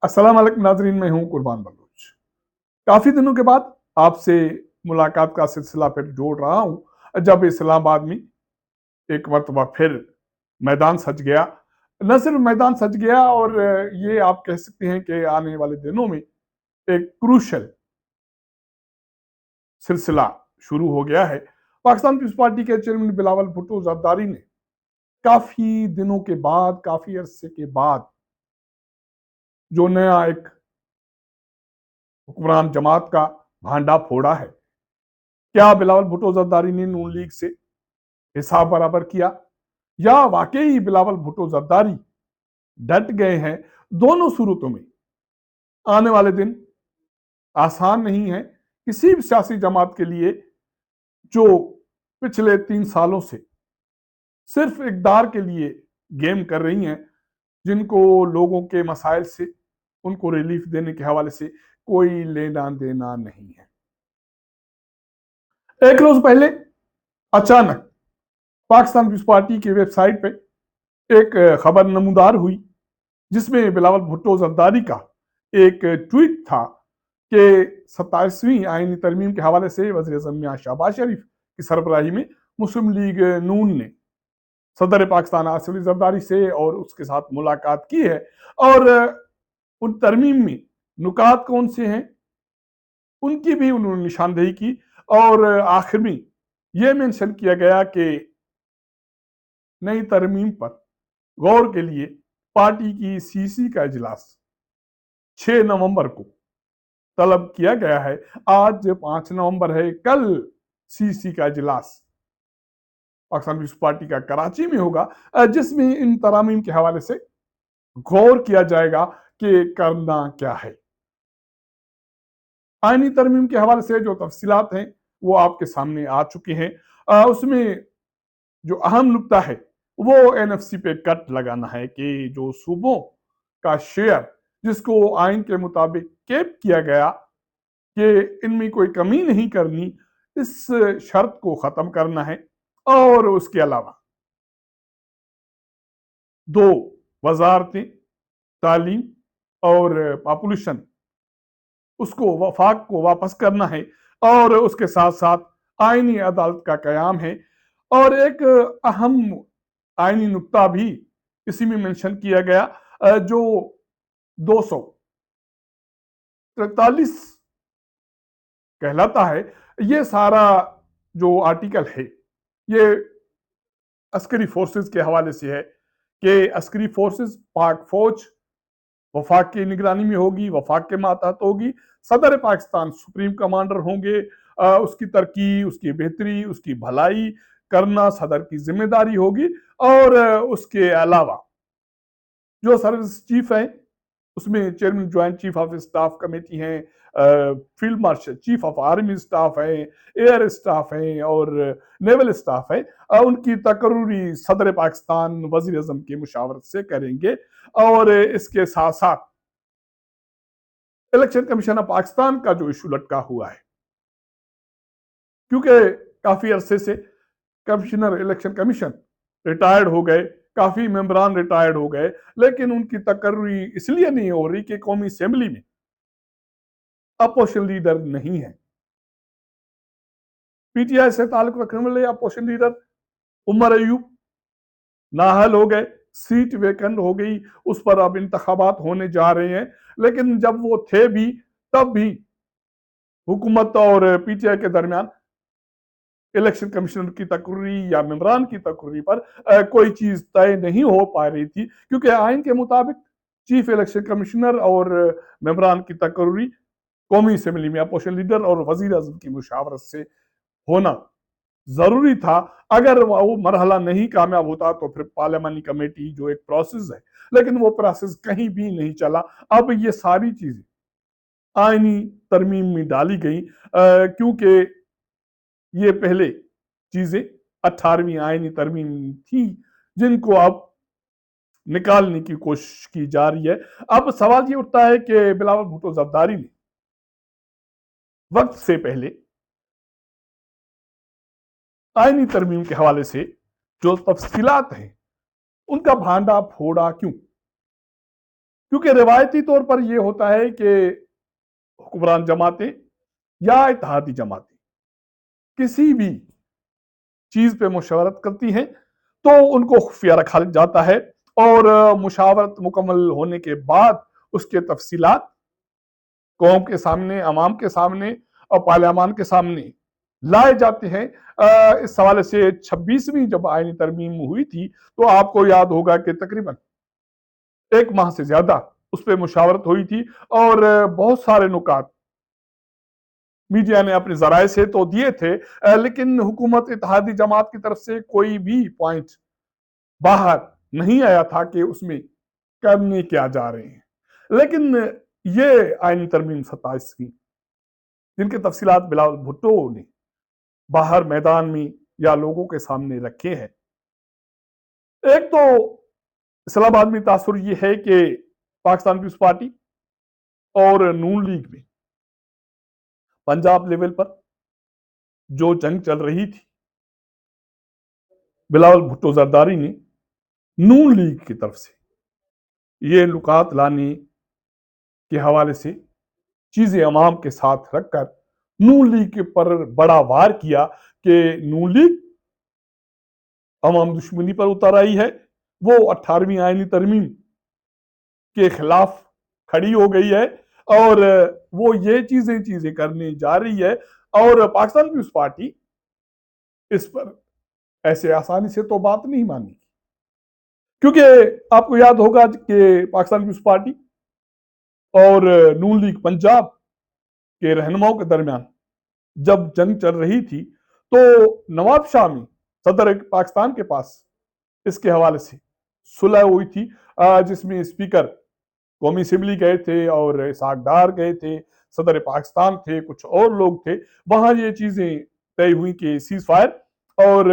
السلام علیکم ناظرین، میں ہوں قربان بلوچ۔ کافی دنوں کے بعد آپ سے ملاقات کا سلسلہ پھر جوڑ رہا ہوں، جب اسلام آباد میں ایک مرتبہ پھر میدان سج گیا۔ نہ صرف میدان سج گیا، اور یہ آپ کہہ سکتے ہیں کہ آنے والے دنوں میں ایک کروشل سلسلہ شروع ہو گیا ہے۔ پاکستان پیپلز پارٹی کے چیئرمین بلاول بھٹو زرداری نے کافی دنوں کے بعد، کافی عرصے کے بعد جو نیا ایک حکمران جماعت کا بھانڈا پھوڑا ہے۔ کیا بلاول بھٹو زرداری نے نون لیگ سے حساب برابر کیا، یا واقعی بلاول بھٹو زرداری ڈٹ گئے ہیں؟ دونوں صورتوں میں آنے والے دن آسان نہیں ہے کسی بھی سیاسی جماعت کے لیے جو پچھلے 3 سالوں سے صرف اقتدار کے لیے گیم کر رہی ہیں، جن کو لوگوں کے مسائل سے، ان کو ریلیف دینے کے حوالے سے کوئی لینا دینا نہیں ہے۔ ایک روز پہلے اچانک پاکستان پیپلز پارٹی کی ویب سائٹ پہ ایک خبر نمودار ہوئی، جس میں بلاول بھٹو زرداری کا ایک ٹویٹ تھا کہ 27ویں آئینی ترمیم کے حوالے سے وزیر اعظم میاں شہباز شریف کی سربراہی میں مسلم لیگ نون نے صدر پاکستان آصف علی زرداری سے اور اس کے ساتھ ملاقات کی ہے، اور ان ترمیم میں نکات کون سے ہیں ان کی بھی انہوں نے نشاندہی کی، اور آخر میں یہ مینشن کیا گیا کہ نئی ترمیم پر غور کے لیے پارٹی کی سی سی کا اجلاس 6 نومبر کو طلب کیا گیا ہے۔ آج 5 نومبر ہے، کل سی سی کا اجلاس پاکستان پیپلز پارٹی کا کراچی میں ہوگا، جس میں ان ترامیم کے حوالے سے غور کیا جائے گا کہ کرنا کیا ہے۔ آئینی ترمیم کے حوالے سے جو تفصیلات ہیں وہ آپ کے سامنے آ چکے ہیں۔ اس میں جو اہم نکتہ ہے وہ این ایف سی پہ کٹ لگانا ہے کہ جو صوبوں کا شیئر جس کو آئین کے مطابق کیپ کیا گیا کہ ان میں کوئی کمی نہیں کرنی، اس شرط کو ختم کرنا ہے، اور اس کے علاوہ 2 وزارتیں، تعلیم اور پاپولیشن، اس کو وفاق کو واپس کرنا ہے، اور اس کے ساتھ ساتھ آئینی عدالت کا قیام ہے۔ اور ایک اہم آئینی نکتہ بھی اسی میں منشن کیا گیا، جو 243 کہلاتا ہے۔ یہ سارا جو آرٹیکل ہے یہ عسکری فورسز کے حوالے سے ہے کہ عسکری فورسز، پاک فوج وفاق کی نگرانی میں ہوگی، وفاق کے ماتحت ہوگی، صدر پاکستان سپریم کمانڈر ہوں گے، اس کی ترقی، اس کی بہتری، اس کی بھلائی کرنا صدر کی ذمہ داری ہوگی، اور اس کے علاوہ جو سروس چیف ہیں اس میں chairman joint chief of staff committee ہیں، field marshal, chief of army staff ہیں، ایئر اسٹاف ہیں اور نیول اسٹاف ہیں، ان کی تقرری صدر پاکستان وزیر اعظم کی مشاورت سے کریں گے۔ اور اس کے ساتھ ساتھ الیکشن کمیشن آف پاکستان کا جو ایشو لٹکا ہوا ہے، کیونکہ کافی عرصے سے کمشنر الیکشن کمیشن ریٹائرڈ ہو گئے، کافی ممبران ریٹائرڈ ہو گئے، لیکن ان کی تقرری اس لیے نہیں ہو رہی کہ قومی اسمبلی میں اپوزیشن لیڈر نہیں ہے۔ پی ٹی آئی سے تعلق رکھنے والے اپوزیشن لیڈر عمر ایوب نااہل ہو گئے، سیٹ ویکنٹ ہو گئی، اس پر اب انتخابات ہونے جا رہے ہیں، لیکن جب وہ تھے بھی تب بھی حکومت اور پی ٹی آئی کے درمیان الیکشن کمیشنر کی تقرری یا ممبران کی تقرری پر کوئی چیز طے نہیں ہو پا رہی تھی، کیونکہ آئین کے مطابق چیف الیکشن کمیشنر اور ممبران کی تقرری قومی اسمبلی میں اپوزیشن لیڈر اور وزیر اعظم کی مشاورت سے ہونا ضروری تھا۔ اگر وہ مرحلہ نہیں کامیاب ہوتا تو پھر پارلیمانی کمیٹی جو ایک پروسیس ہے، لیکن وہ پروسیس کہیں بھی نہیں چلا۔ اب یہ ساری چیزیں آئینی ترمیم میں ڈالی گئی، کیونکہ یہ پہلے چیزیں 18ویں آئینی ترمیم تھی جن کو اب نکالنے کی کوشش کی جا رہی ہے۔ اب سوال یہ اٹھتا ہے کہ بلاول بھٹو زرداری نے وقت سے پہلے آئینی ترمیم کے حوالے سے جو تفصیلات ہیں ان کا بھانڈا پھوڑا کیوں؟ کیونکہ روایتی طور پر یہ ہوتا ہے کہ حکمران جماعتیں یا اتحادی جماعتیں کسی بھی چیز پہ مشاورت کرتی ہیں تو ان کو خفیہ رکھا جاتا ہے، اور مشاورت مکمل ہونے کے بعد اس کے تفصیلات قوم کے سامنے، عوام کے سامنے اور پارلیمان کے سامنے لائے جاتے ہیں۔ اس حوالے سے 26ویں جب آئینی ترمیم ہوئی تھی تو آپ کو یاد ہوگا کہ تقریباً ایک ماہ سے زیادہ اس پہ مشاورت ہوئی تھی، اور بہت سارے نکات میڈیا نے اپنے ذرائع سے تو دیے تھے، لیکن حکومت اتحادی جماعت کی طرف سے کوئی بھی پوائنٹ باہر نہیں آیا تھا کہ اس میں کرنے کیا جا رہے ہیں۔ لیکن یہ آئینی ترمیم 27ویں جن کی تفصیلات بلاول بھٹو نے باہر میدان میں یا لوگوں کے سامنے رکھے ہیں، ایک تو اسلام آباد میں تاثر یہ ہے کہ پاکستان پیپلز پارٹی اور نون لیگ میں پنجاب لیول پر جو جنگ چل رہی تھی، بلاول بھٹو زرداری نے نون لیگ کی طرف سے یہ نکات لانے کے حوالے سے چیزیں عوام کے ساتھ رکھ کر نون لیگ کے پر بڑا وار کیا کہ نون لیگ عوام دشمنی پر اتر آئی ہے، وہ 18ویں آئینی ترمیم کے خلاف کھڑی ہو گئی ہے، اور وہ یہ چیزیں کرنے جا رہی ہے، اور پاکستان پیپلز پارٹی اس پر ایسے آسانی سے تو بات نہیں مانی، کیونکہ آپ کو یاد ہوگا کہ پاکستان پیپلز پارٹی اور نون لیگ پنجاب کے رہنماؤں کے درمیان جب جنگ چل رہی تھی تو نواب شاہ میں صدر پاکستان کے پاس اس کے حوالے سے صلح ہوئی تھی، جس میں اسپیکر قومی اسمبلی گئے تھے اور اسحاق ڈار گئے تھے، صدر پاکستان تھے، کچھ اور لوگ تھے، وہاں یہ چیزیں طے ہوئی کہ سیز فائر اور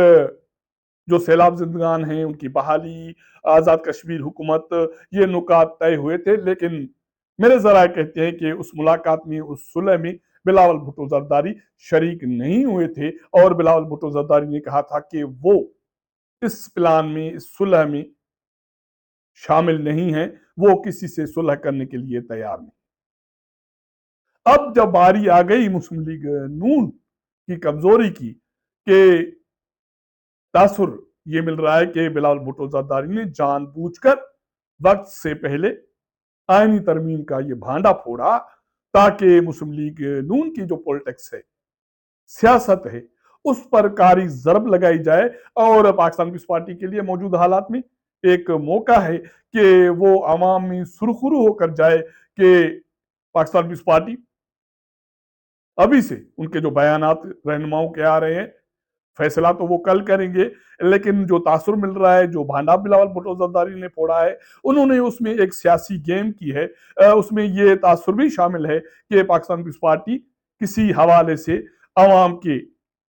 جو سیلاب زندگان ہیں ان کی بحالی، آزاد کشمیر حکومت، یہ نکات طے ہوئے تھے۔ لیکن میرے ذرائع کہتے ہیں کہ اس ملاقات میں، اس صلح میں بلاول بھٹو زرداری شریک نہیں ہوئے تھے، اور بلاول بھٹو زرداری نے کہا تھا کہ وہ اس پلان میں، اس صلح میں شامل نہیں ہیں، وہ کسی سے صلح کرنے کے لیے تیار نہیں۔ اب جب باری آ گئی مسلم لیگ نون کی کمزوری کی، کہ تاثر یہ مل رہا ہے کہ بلاول بھٹو زرداری نے جان بوجھ کر وقت سے پہلے آئینی ترمیم کا یہ بھانڈا پھوڑا تاکہ مسلم لیگ نون کی جو پولیٹکس ہے، سیاست ہے، اس پر کاری ضرب لگائی جائے، اور پاکستان پیپلز پارٹی کے لیے موجود حالات میں ایک موقع ہے کہ وہ عوام میں سرخرو ہو کر جائے کہ پاکستان پیپلز پارٹی ابھی سے ان کے جو بیانات رہنماؤں کے آ رہے ہیں، فیصلہ تو وہ کل کریں گے، لیکن جو تاثر مل رہا ہے، جو بھانڈا بلاول بھٹو زرداری نے پھوڑا ہے، انہوں نے اس میں ایک سیاسی گیم کی ہے۔ اس میں یہ تاثر بھی شامل ہے کہ پاکستان پیپلز پارٹی کسی حوالے سے عوام کے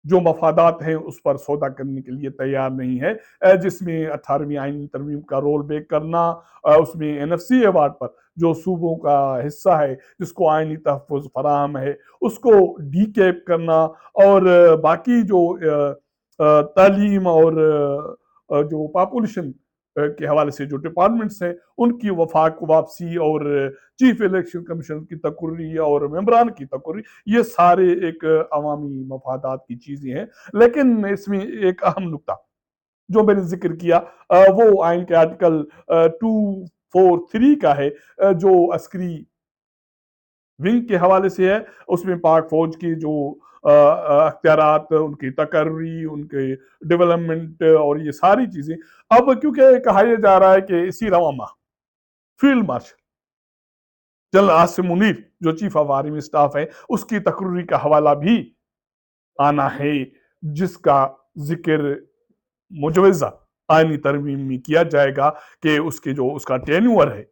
جو مفادات ہیں اس پر سودا کرنے کے لیے تیار نہیں ہے، جس میں 18ویں آئینی ترمیم کا رول بیک کرنا، اس میں NFC ایوارڈ پر جو صوبوں کا حصہ ہے جس کو آئینی تحفظ فراہم ہے اس کو ڈی کیپ کرنا، اور باقی جو تعلیم اور جو پاپولیشن کے حوالے سے جو ڈپارٹمنٹس ہیں ان کی وفاق واپسی، اور چیف الیکشن کمیشن کی تقرری اور ممبران کی تقرری، یہ سارے ایک عوامی مفادات کی چیزیں ہیں۔ لیکن اس میں ایک اہم نکتہ جو میں نے ذکر کیا وہ آئین کے آرٹیکل 243 کا ہے، جو عسکری ونگ کے حوالے سے ہے۔ اس میں پاک فوج کی جو اختیارات، ان کی تقرری، ان کے ڈیولپمنٹ اور یہ ساری چیزیں، اب کیونکہ کہا یہ جا رہا ہے کہ اسی رواں ماہ field marshal general Asim Munir جو چیف آف آرمی اسٹاف ہے، اس کی تقرری کا حوالہ بھی آنا ہے، جس کا ذکر مجوزہ آئینی ترمیم میں کیا جائے گا کہ اس کا ٹینور ہے۔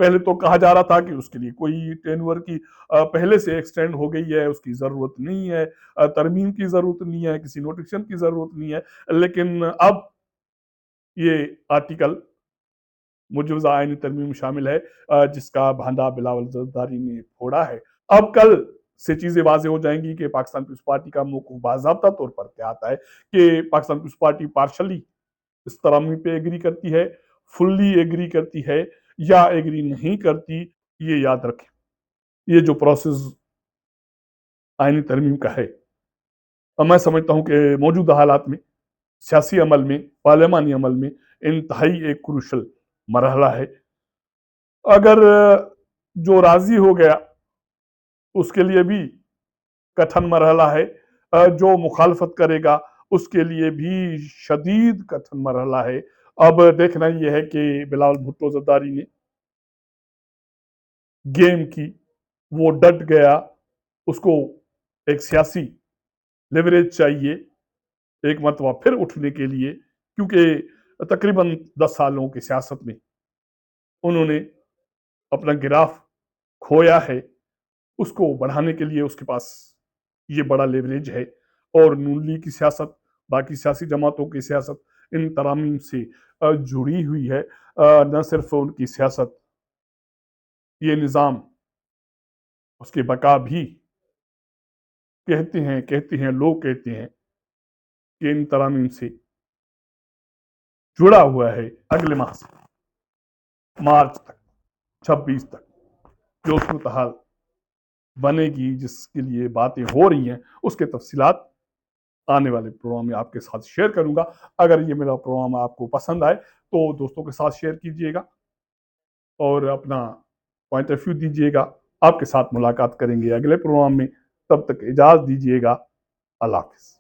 پہلے تو کہا جا رہا تھا کہ اس کے لیے کوئی ٹینور کی پہلے سے ایکسٹینڈ ہو گئی ہے، اس کی ضرورت نہیں ہے، ترمیم کی ضرورت نہیں ہے، کسی نوٹیفکیشن کی ضرورت نہیں ہے، لیکن اب یہ آرٹیکل مجوزہ آئینی ترمیم شامل ہے، جس کا بھانڈا بلاول زرداری نے پھوڑا ہے۔ اب کل سے چیزیں واضح ہو جائیں گی کہ پاکستان پیپلز پارٹی کا موقف باضابطہ طور پر کیا آتا ہے، کہ پاکستان پیپلز پارٹی پارشلی اس ترمیم پہ ایگری کرتی ہے، فلی ایگری کرتی ہے، یا ایگری نہیں کرتی، یہ یاد رکھیں۔ یہ جو پروسیس آئینی ترمیم کا ہے، اور میں سمجھتا ہوں کہ موجودہ حالات میں سیاسی عمل میں، پارلیمانی عمل میں انتہائی ایک کروشل مرحلہ ہے۔ اگر جو راضی ہو گیا اس کے لیے بھی کٹھن مرحلہ ہے، جو مخالفت کرے گا اس کے لیے بھی شدید کٹھن مرحلہ ہے۔ اب دیکھنا یہ ہے کہ بلاول بھٹو زرداری نے گیم کی، وہ ڈٹ گیا، اس کو ایک سیاسی لیوریج چاہیے ایک مرتبہ پھر اٹھنے کے لیے، کیونکہ تقریباً 10 سالوں کی سیاست میں انہوں نے اپنا گراف کھویا ہے، اس کو بڑھانے کے لیے اس کے پاس یہ بڑا لیوریج ہے۔ اور نون لیگ کی سیاست، باقی سیاسی جماعتوں کی سیاست ان ترامیم سے جڑی ہوئی ہے۔ نہ صرف ان کی سیاست، یہ نظام اس کی بقا بھی کہتے ہیں لوگ کہتے ہیں کہ ان ترامیم سے جڑا ہوا ہے۔ اگلے ماہ سے مارچ تک، 26 تک جو صورتحال بنے گی، جس کے لیے باتیں ہو رہی ہیں، اس کے تفصیلات آنے والے پروگرام میں آپ کے ساتھ شیئر کروں گا۔ اگر یہ میرا پروگرام آپ کو پسند آئے تو دوستوں کے ساتھ شیئر کیجئے گا اور اپنا پوائنٹ آف ویو دیجئے گا۔ آپ کے ساتھ ملاقات کریں گے اگلے پروگرام میں، تب تک اجازت دیجئے گا۔ اللہ حافظ۔